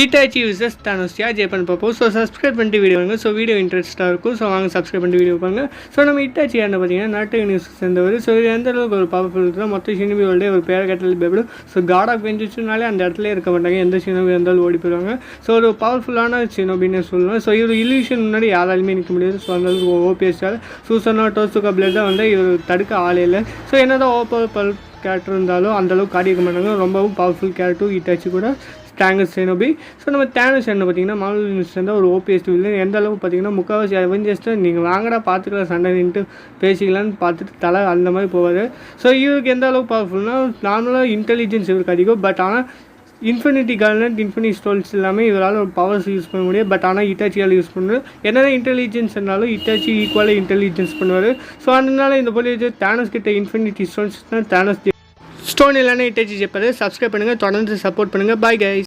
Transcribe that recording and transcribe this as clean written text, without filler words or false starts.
ஈட்டாச்சி versus Thanos யார் ஜெயிப்பான்னு பார்ப்போம். So subscribe பண்ணிட்டு வீடியோ வாங்க. ஸோ வீடியோ இன்ட்ரெஸ்ட்டாக இருக்கும். ஸோ வாங்க சப்ஸ்கிரைப் பண்ணிட்டு வீடியோ பாருங்க. ஸோ நம்ம ஈட்டாச்சி யாருன்னு பார்த்தீங்கன்னா நாட்டு நியூஸ் சேர்ந்தவர். ஸோ இது எந்த அளவுக்கு ஒரு பவர்ஃபுல் தான் மொத்த சினிமி வேர்ல்டே ஒரு பேரை கட்டல் பயப்படும். ஸோ காட் ஆஃப் வெஞ்சுச்சுனாலே அந்த இடத்துல இருக்க மாட்டாங்க. எந்த சினிமி இருந்தாலும் ஓடி போயிடுவாங்க. ஸோ ஒரு பவர்ஃபுல்லான சினோபின்னு சொல்லலாம். ஸோ இவர் இல்யூஷன் முன்னாடி யாராலுமே நிற்க முடியாது. ஸோ அந்த அளவுக்கு ஓபிஎஸ்டால் சூசனா டோசுகா பிளட் தான் வந்து இவர் தடுக்க ஆளே இல்லை. ஸோ என்னதான் ஓப்பல் கேரக்டர் இருந்தாலும் அந்தளவுக்கு காட்டிக்க மாட்டாங்க. ரொம்பவும் பவர்ஃபுல் கேரக்டர் ஈட்டாச்சி கூட ஸ்டாங்கஸ் சினோபி. ஸோ நம்ம தேனோஸ் என்ன பார்த்தீங்கன்னா மார்வல் யூனிவர்ஸ் இருந்தால் ஒரு ஓபிஎஸ்ட் வில்லன். எந்த அளவுக்கு பார்த்தீங்கன்னா முக்கால்வாசி அவெஞ்சர்ஸ்ட்டு நீங்கள் வாங்கடா பார்த்துக்கலாம் சண்டை நின்ட்டு பேசிக்கலான்னு பார்த்துட்டு தலை அந்த மாதிரி போவார். ஸோ இவருக்கு எந்த அளவுக்கு பவர்ஃபுல்னா நார்மலாக இன்டெலிஜென்ஸ் இவருக்கு அதிகம். பட் ஆனால் இன்ஃபினிட்டி கார்னட் இன்ஃபினிட்டி ஸ்டோல்ஸ் எல்லாமே இவரால் ஒரு பவர்ஸ் யூஸ் பண்ண முடியாது. பட் ஆனால் இட்டாச்சியால் யூஸ் பண்ணுறது என்னென்ன இன்டெலிஜென்ஸ் இருந்தாலும் இட்டாச்சி ஈக்குவலாக இன்டெலிஜென்ஸ் பண்ணுவார். ஸோ அதனால இந்த போலி தேனோஸ் கிட்ட இன்ஃபினிட்டி ஸ்டோன்ஸ் தான் தேனோஸ் ஸ்டோன் இல்லைன்னா இட்டாச்சி ஜெயிப்பாரு. சப்ஸ்கிரைப் பண்ணுங்கள், தொடர்ந்து சப்போர்ட் பண்ணுங்கள். Bye guys.